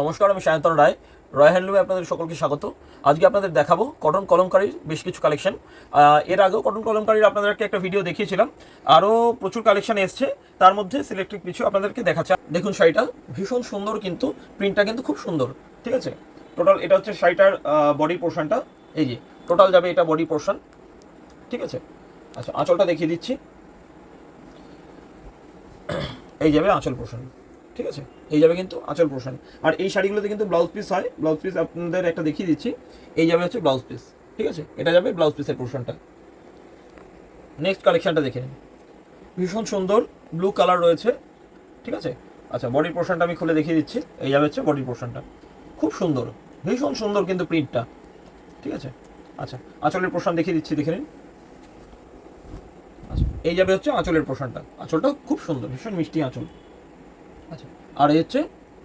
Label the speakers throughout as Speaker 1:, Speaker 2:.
Speaker 1: নমস্কার, আমি সায়ন্তন রায়, রয় হ্যান্ডলুমে আপনাদের সকলকে স্বাগত। আজকে আপনাদের দেখাবো কটন কলমকারীর বেশ কিছু কালেকশন। এর আগেও কটন কলমকারীর আপনাদেরকে একটা ভিডিও দেখিয়েছিলাম, আরও প্রচুর কালেকশন এসছে, তার মধ্যে সিলেক্টেড কিছু আপনাদেরকে দেখাচ্ছে। দেখুন শাড়িটা ভীষণ সুন্দর, কিন্তু প্রিন্টটা কিন্তু খুব সুন্দর। ঠিক আছে, টোটাল এটা হচ্ছে শাড়িটার বডি পোর্শনটা। এই যে টোটাল যাবে এটা বডি পোর্শন। ঠিক আছে, আচ্ছা আঁচলটা দেখিয়ে দিচ্ছি। এই যাবে আঁচল পোর্শন। ঠিক আছে, এই যাবে কিন্তু আঁচল পোর্শন। আর এই শাড়িগুলোতে কিন্তু ব্লাউজ পিস হয়। ব্লাউজ পিস আপনাদের একটা দেখিয়ে দিচ্ছি। এই যাবে হচ্ছে ব্লাউজ পিস। ঠিক আছে, এটা যাবে ব্লাউজ পিসের পোর্শনটা। নেক্সট কালেকশনটা দেখে নিন, ভীষণ সুন্দর ব্লু কালার রয়েছে। ঠিক আছে, আচ্ছা বডির পোর্শনটা আমি খুলে দেখিয়ে দিচ্ছি। এই যাবে হচ্ছে বডির পোর্শনটা, খুব সুন্দর, ভীষণ সুন্দর কিন্তু প্রিন্টটা। ঠিক আছে, আচ্ছা আঁচলের পোর্শন দেখিয়ে দিচ্ছি, দেখে নিন। আচ্ছা এই যাবে হচ্ছে আঁচলের পোর্শনটা। আঁচলটা খুব সুন্দর, ভীষণ মিষ্টি আঁচল। আচ্ছা, আর এই হচ্ছে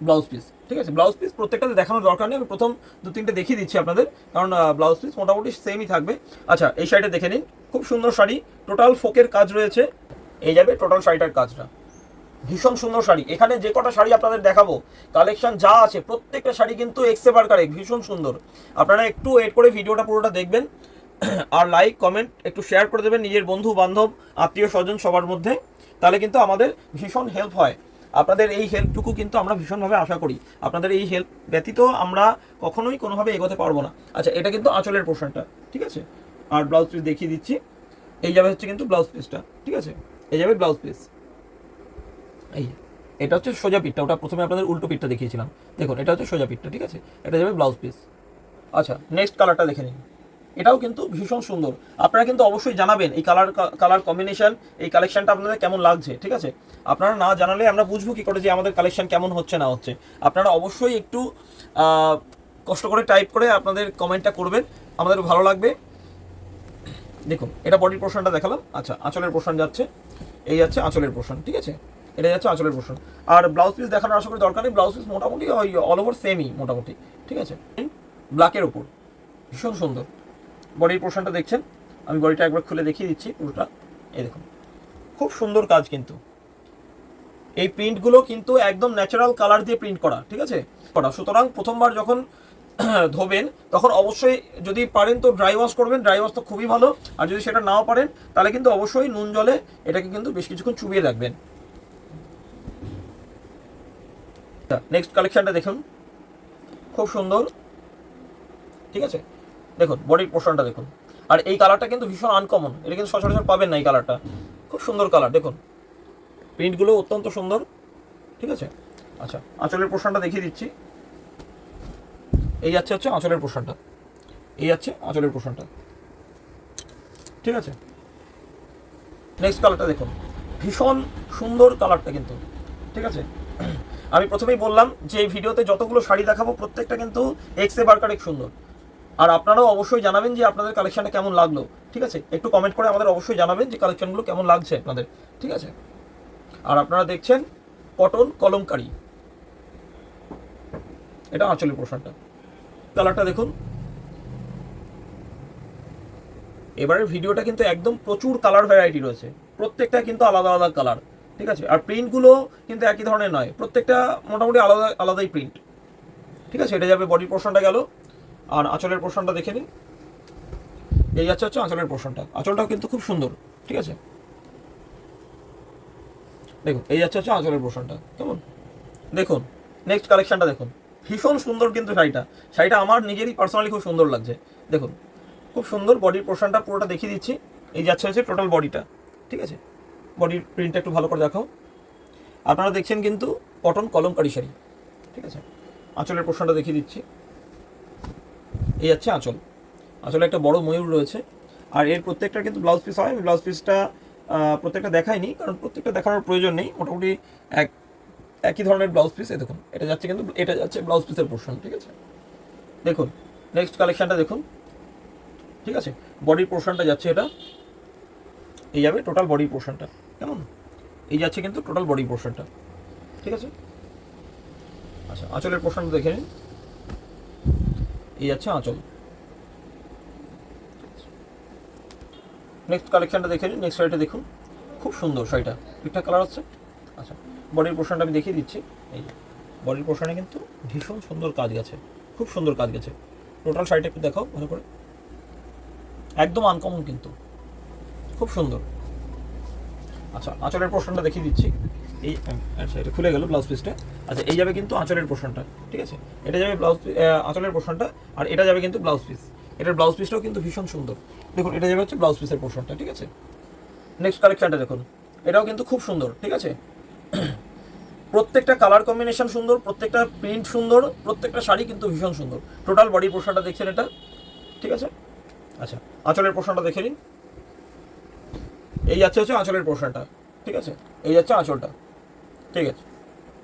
Speaker 1: ব্লাউজ পিস। ঠিক আছে, ব্লাউজ পিস প্রত্যেকটাতে দেখানোর দরকার নেই, আমি প্রথম দু তিনটে দেখিয়ে দিচ্ছি আপনাদের, কারণ ব্লাউজ পিস মোটামুটি সেমই থাকবে। আচ্ছা এই শাড়িটা দেখে নিন, খুব সুন্দর শাড়ি, টোটাল ফোকের কাজ রয়েছে। এই যাবে টোটাল শাড়িটার কাজটা, ভীষণ সুন্দর শাড়ি। এখানে যে কটা শাড়ি আপনাদের দেখাবো, কালেকশন যা আছে প্রত্যেকটা শাড়ি কিন্তু এক্সেবার কারেক্ট, ভীষণ সুন্দর। আপনারা একটু ওয়েট করে ভিডিওটা পুরোটা দেখবেন, আর লাইক কমেন্ট একটু শেয়ার করে দেবেন নিজের বন্ধু বান্ধব আত্মীয় স্বজন সবার মধ্যে, তাহলে কিন্তু আমাদের ভীষণ হেল্প হয়। আপনাদের এই হেল্পটুকু কিন্তু আমরা ভীষণভাবে আশা করি। আপনাদের এই হেল্প ব্যতীত আমরা কখনোই কোনোভাবে এগোতে পারবো না। আচ্ছা এটা কিন্তু আঁচলের পোর্শনটা। ঠিক আছে, আর ব্লাউজ পিস দেখিয়ে দিচ্ছি। এই যাবে হচ্ছে কিন্তু ব্লাউজ পিসটা। ঠিক আছে, এই যাবে ব্লাউজ পিস। এই এটা হচ্ছে সোজা পিঠটা, ওটা প্রথমে আপনাদের উল্টো পিঠটা দেখিয়েছিলাম। দেখুন এটা হচ্ছে সোজা পিঠটা। ঠিক আছে, এটা যাবে ব্লাউজ পিস। আচ্ছা নেক্সট কালারটা দেখে নিন, এটাও কিন্তু ভীষণ সুন্দর। আপনারা কিন্তু অবশ্যই জানাবেন এই কালার কম্বিনেশন, এই কালেকশনটা আপনাদের কেমন লাগছে। ঠিক আছে, আপনারা না জানালে আমরা বুঝবো কী করে যে আমাদের কালেকশন কেমন হচ্ছে না হচ্ছে। আপনারা অবশ্যই একটু কষ্ট করে টাইপ করে আপনাদের কমেন্টটা করবেন, আমাদের ভালো লাগবে। দেখুন এটা বডির পোর্শনটা দেখালাম। আচ্ছা আঁচলের পোর্শন যাচ্ছে, এই যাচ্ছে আঁচলের পোর্শন। ঠিক আছে, এটা যাচ্ছে আঁচলের পোর্শন। আর ব্লাউজ পিস দেখানোর আশা করি দরকার নেই, ব্লাউজ পিস মোটামুটি ওই অল ওভার সেমই মোটামুটি। ঠিক আছে, ব্ল্যাকের ওপর ভীষণ সুন্দর বডির পোর্শনটা দেখছেন। আমি বডিটা একবার খুলে দেখিয়ে দিচ্ছি পুরোটা। এই দেখুন খুব সুন্দর কাজ কিন্তু। এই প্রিন্টগুলো কিন্তু একদম ন্যাচারাল কালার দিয়ে প্রিন্ট করা। ঠিক আছে, সুতরাং প্রথমবার যখন ধোবেন তখন অবশ্যই যদি পারেন তো ড্রাই ওয়াশ করবেন, ড্রাই ওয়াশ তো খুবই ভালো। আর যদি সেটা নাও পারেন তাহলে কিন্তু অবশ্যই নুন জলে এটাকে কিন্তু বেশ কিছুক্ষণ চুবিয়ে রাখবেন। নেক্সট কালেকশনটা দেখুন, খুব সুন্দর। ঠিক আছে, দেখুন বডির পোর্শনটা দেখুন। আর এই কালারটা কিন্তু ভীষণ আনকমন, এটা কিন্তু সচরাচর পাবেন না এই কালারটা। খুব সুন্দর কালার, দেখুন প্রিন্টগুলো অত্যন্ত সুন্দর। ঠিক আছে, আচ্ছা আঁচলের পোর্শনটা দেখিয়ে দিচ্ছি। এই যাচ্ছে হচ্ছে আঁচলের পোর্শনটা, এই যাচ্ছে আঁচলের পোর্শনটা। ঠিক আছে, নেক্সট কালারটা দেখুন, ভীষণ সুন্দর কালারটা কিন্তু। ঠিক আছে, আমি প্রথমেই বললাম যে এই ভিডিওতে যতগুলো শাড়ি দেখাবো প্রত্যেকটা কিন্তু এক্সে বারকার এক সুন্দর। আর আপনারাও অবশ্যই জানাবেন যে আপনাদের কালেকশনটা কেমন লাগলো। ঠিক আছে, একটু কমেন্ট করে আমাদের অবশ্যই জানাবেন যে কালেকশনগুলো কেমন লাগছে আপনাদের। ঠিক আছে, আর আপনারা দেখছেন কটন কলমকারী, এটা আঁচলের পোর্শনটা। কালারটা দেখুন, এবারের ভিডিওটা কিন্তু একদম প্রচুর কালার ভ্যারাইটি রয়েছে, প্রত্যেকটা কিন্তু আলাদা আলাদা কালার। ঠিক আছে, আর প্রিন্টগুলো কিন্তু একই ধরনের নয়, প্রত্যেকটা মোটামুটি আলাদা আলাদাই প্রিন্ট। ঠিক আছে, এটা যাবে বডির পোর্শনটা গেল। আর আঁচলের পোর্শনটা দেখে নিন, এই যাচ্ছে হচ্ছে আঁচলের পোর্শনটা। আঁচলটাও কিন্তু খুব সুন্দর। ঠিক আছে, দেখুন এই যাচ্ছে হচ্ছে আঁচলের পোর্শনটা কেমন। দেখুন নেক্সট কালেকশনটা দেখুন, ভীষণ সুন্দর কিন্তু শাড়িটা। শাড়িটা আমার নিজেরই পার্সোনালি খুব সুন্দর লাগছে। দেখুন খুব সুন্দর বডির পোর্শনটা পুরোটা দেখিয়ে দিচ্ছি। এই যাচ্ছে হচ্ছে টোটাল বডিটা। ঠিক আছে, বডির প্রিন্টটা একটু ভালো করে দেখাও। আপনারা দেখছেন কিন্তু কটন কলমকারী শাড়ি। ঠিক আছে, আঁচলের পোর্শনটা দেখিয়ে দিচ্ছি। এই যাচ্ছে আঁচল, আঁচলে একটা বড় ময়ূর রয়েছে। আর এর প্রত্যেকটা কিন্তু ব্লাউজ পিস হয়। আমি ব্লাউজ পিসটা প্রত্যেকটা দেখাইনি, কারণ প্রত্যেকটা দেখানোর প্রয়োজন নেই, মোটামুটি একই ধরনের ব্লাউজ পিস। দেখুন এটা যাচ্ছে কিন্তু এটা যাচ্ছে ব্লাউজ পিসের পোর্শন। ঠিক আছে, দেখুন নেক্সট কালেকশনটা দেখুন। ঠিক আছে, বডির পোর্শনটা যাচ্ছে এটা, এই যাবে টোটাল বডির পোর্শনটা কেমন। এই যাচ্ছে কিন্তু টোটাল বডি পোর্শনটা। ঠিক আছে, আচ্ছা আঁচলের পোর্শনটা দেখে নিন, এই যাচ্ছে আঁচল। নেক্সট কালেকশনটা দেখে নিন, নেক্সট শাড়িটা দেখুন, খুব সুন্দর শাড়িটা, ঠিকঠাক কালার আছে। আচ্ছা বডির পোর্শনটা আমি দেখিয়ে দিচ্ছি। এই বডির পোর্শনে কিন্তু ভীষণ সুন্দর কাজ গেছে, খুব সুন্দর কাজ গেছে। টোটাল শাড়িটা একটু দেখাও ভালো করে, একদম আনকমন কিন্তু, খুব সুন্দর। আচ্ছা আঁচলের পোর্শনটা দেখিয়ে দিচ্ছি। এই আচ্ছা এটা খুলে গেল ব্লাউজ পিসটা। আচ্ছা এই যাবে কিন্তু আঁচলের পোর্শনটা, ঠিক আছে, এটা যাবে ব্লাউজ আঁচলের পোর্শনটা, আর এটা যাবে কিন্তু ব্লাউজ পিস। এটার ব্লাউজ পিসটাও কিন্তু ভীষণ সুন্দর, দেখুন এটা যাবে হচ্ছে ব্লাউজ পিসের পোর্শনটা, ঠিক আছে। নেক্সট কালেকশনটা দেখুন, এটাও কিন্তু খুব সুন্দর, ঠিক আছে। প্রত্যেকটা কালার কম্বিনেশন সুন্দর, প্রত্যেকটা প্রিন্ট সুন্দর, প্রত্যেকটা শাড়ি কিন্তু ভীষণ সুন্দর। টোটাল বডি পোর্শনটা দেখছেন এটা, ঠিক আছে। আচ্ছা আঁচলের পোর্শনটা দেখে নিন, এই যাচ্ছে হচ্ছে আঁচলের পোর্শনটা, ঠিক আছে, এই যাচ্ছে আঁচলটা, ঠিক আছে।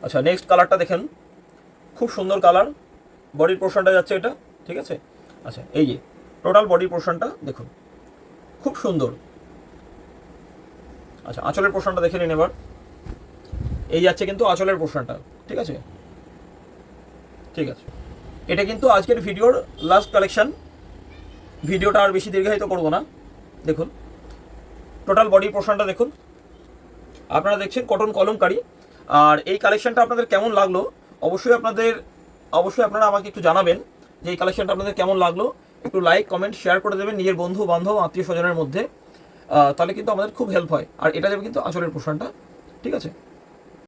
Speaker 1: আচ্ছা নেক্সট কালারটা দেখেন, খুব সুন্দর কালার, বডির পোর্শনটা যাচ্ছে এটা, ঠিক আছে। আচ্ছা এই যে টোটাল বডি পোর্শনটা দেখুন, খুব সুন্দর। আচ্ছা আঁচলের পোর্শনটা দেখে নিন এবার, এই যাচ্ছে কিন্তু আঁচলের পোর্শনটা, ঠিক আছে, ঠিক আছে। এটা কিন্তু আজকের ভিডিওর লাস্ট কালেকশন, ভিডিওটা আর বেশি দীর্ঘায়িত করবো না। দেখুন টোটাল বডি পোর্শনটা দেখুন, আপনারা দেখছেন কটন কলমকারী। আর এই কালেকশনটা আপনাদের কেমন লাগলো অবশ্যই আপনারা আমাকে একটু জানাবেন যে এই কালেকশনটা আপনাদের কেমন লাগলো। একটু লাইক কমেন্ট শেয়ার করে দেবেন নিজের বন্ধু বান্ধব আত্মীয় স্বজনের মধ্যে, তাহলে কিন্তু আমাদের খুব হেল্প হয়। আর এটা যাবে কিন্তু আঁচলের পোর্শনটা, ঠিক আছে।